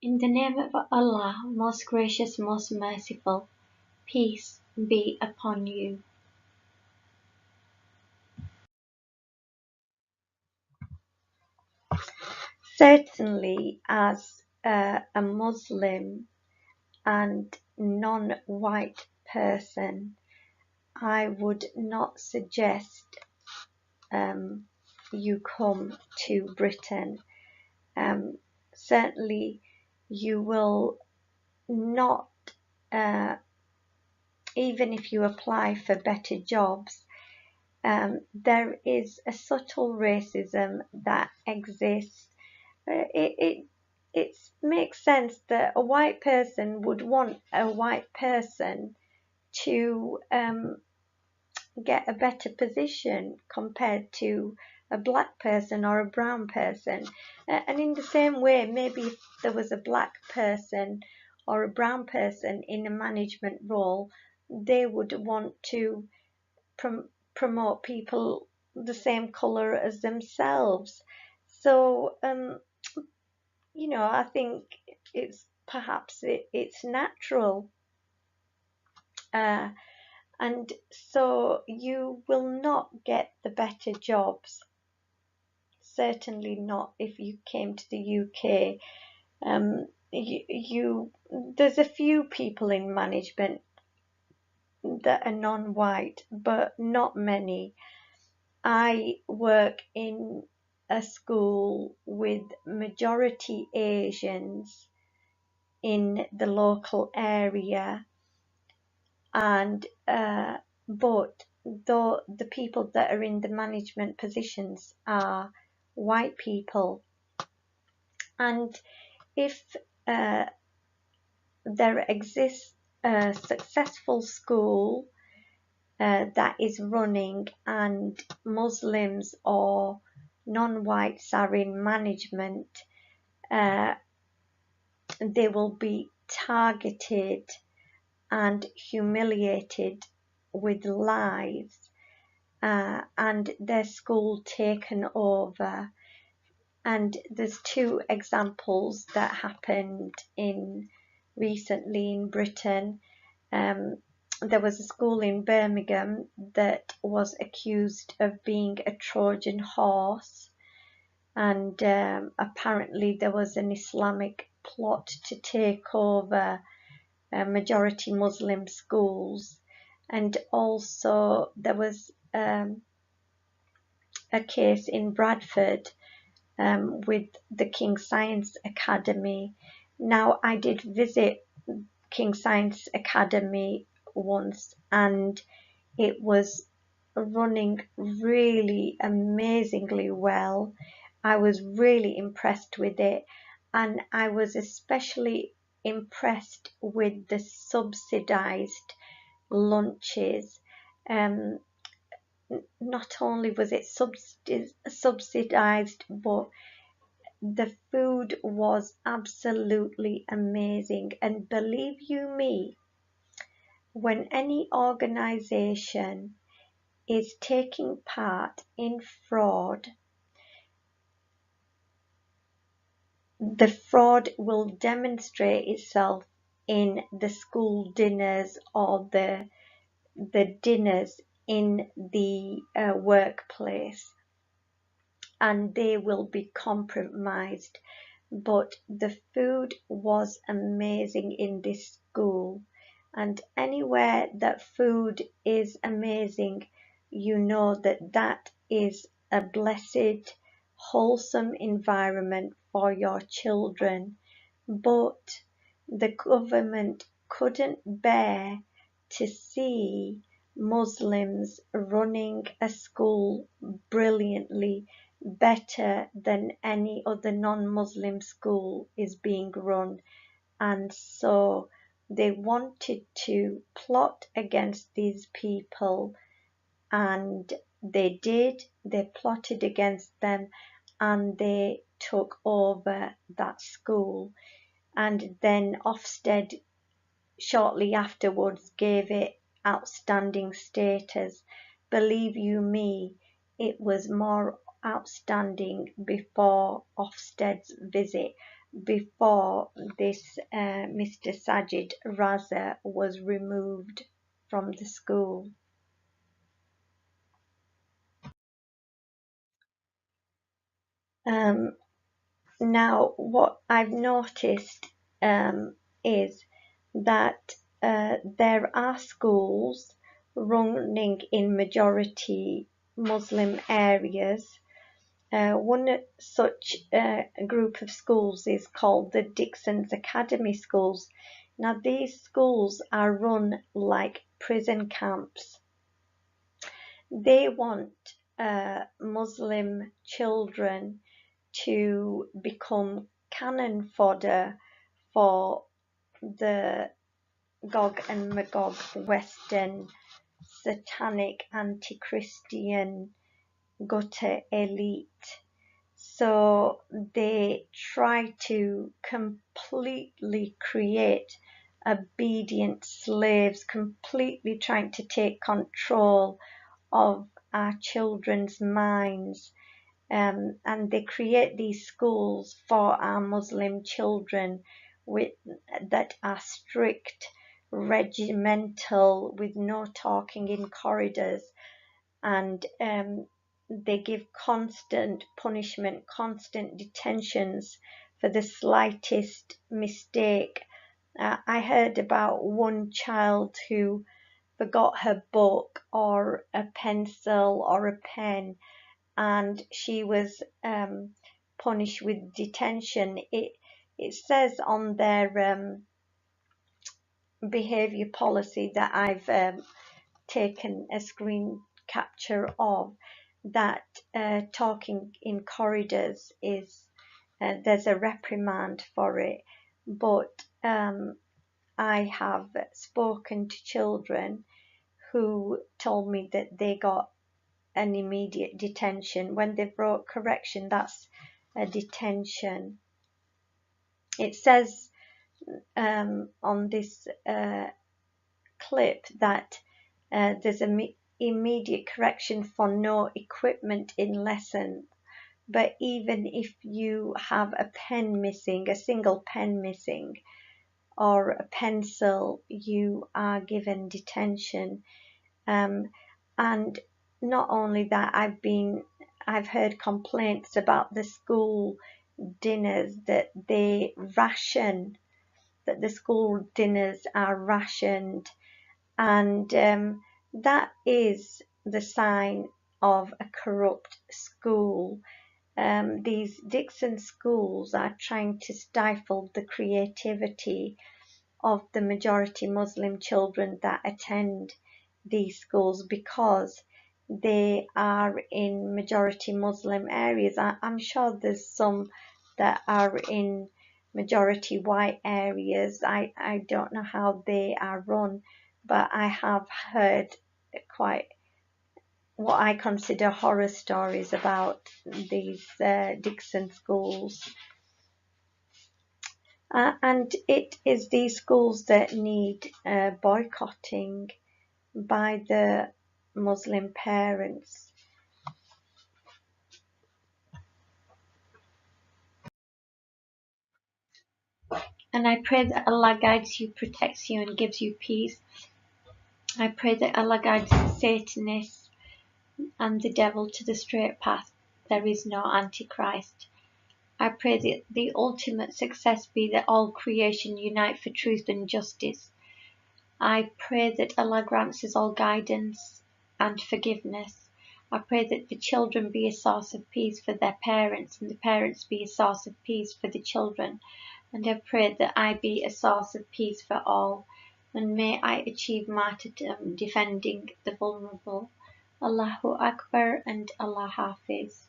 In the name of Allah, most gracious, most merciful, peace be upon you. Certainly, as a Muslim and non-white person, I would not suggest you come to Britain. Certainly, you will not, even if you apply for better jobs, there is a subtle racism that exists. It makes sense that a white person would want a white person to get a better position compared to a black person or a brown person. And in the same way, maybe if there was a black person or a brown person in a management role, they would want to promote people the same color as themselves. So, I think it's perhaps it's natural. And so you will not get the better jobs, certainly not if you came to the UK. There's a few people in management that are non-white, but not many. I work in a school with majority Asians in the local area, and but though the people that are in the management positions are white people, and if there exists a successful school that is running and Muslims or non-whites are in management, they will be targeted and humiliated with lies, and their school taken over. And there's two examples that happened recently in Britain. There was a school in Birmingham that was accused of being a Trojan horse, and apparently there was an Islamic plot to take over majority Muslim schools. And also there was a case in Bradford with the King Science Academy. Now, I did visit King Science Academy once, and it was running really amazingly well. I was really impressed with it, and I was especially impressed with the subsidized lunches. Not only was it subsidized, but the food was absolutely amazing. And believe you me, when any organization is taking part in fraud, the fraud will demonstrate itself in the school dinners or the dinners in the workplace, and they will be compromised. But the food was amazing in this school, and anywhere that food is amazing, you know that that is a blessed, wholesome environment for your children. But the government couldn't bear to see Muslims running a school brilliantly, better than any other non-Muslim school is being run, and so they wanted to plot against these people, and they did. They plotted against them, and they took over that school. And then Ofsted shortly afterwards gave it outstanding status. Believe you me, it was more outstanding before Ofsted's visit, before this Mr. Sajid Raza was removed from the school. Now, what I've noticed is that there are schools running in majority Muslim areas. One such group of schools is called the Dixon's Academy Schools. Now, these schools are run like prison camps. They want Muslim children to become cannon fodder for the Gog and Magog Western satanic anti-Christian gutter elite. So they try to completely create obedient slaves, completely trying to take control of our children's minds. And they create these schools for our Muslim children that are strict, regimental, with no talking in corridors, and they give constant punishment, constant detentions for the slightest mistake. I heard about one child who forgot her book or a pencil or a pen, and she was punished with detention. It says on their behaviour policy that I've taken a screen capture of, that talking in corridors is there's a reprimand for it. But I have spoken to children who told me that they got an immediate detention. When they wrote correction, that's a detention. It says on this clip that there's an immediate correction for no equipment in lesson. But even if you have a pen missing, a single pen missing, or a pencil, you are given detention. And not only that, I've heard complaints about the school dinners, that the school dinners are rationed, and that is the sign of a corrupt school. These Dixon schools are trying to stifle the creativity of the majority Muslim children that attend these schools, because they are in majority Muslim areas. I'm sure there's some that are in majority white areas. I don't know how they are run, but I have heard quite what I consider horror stories about these Dixon schools. And it is these schools that need boycotting by the Muslim parents. And I pray that Allah guides you, protects you, and gives you peace. I pray that Allah guides the Satanists and the devil to the straight path. There is no Antichrist. I pray that the ultimate success be that all creation unite for truth and justice. I pray that Allah grants us all guidance and forgiveness. I pray that the children be a source of peace for their parents, and the parents be a source of peace for the children. And I pray that I be a source of peace for all, and may I achieve martyrdom defending the vulnerable. Allahu Akbar and Allah Hafiz.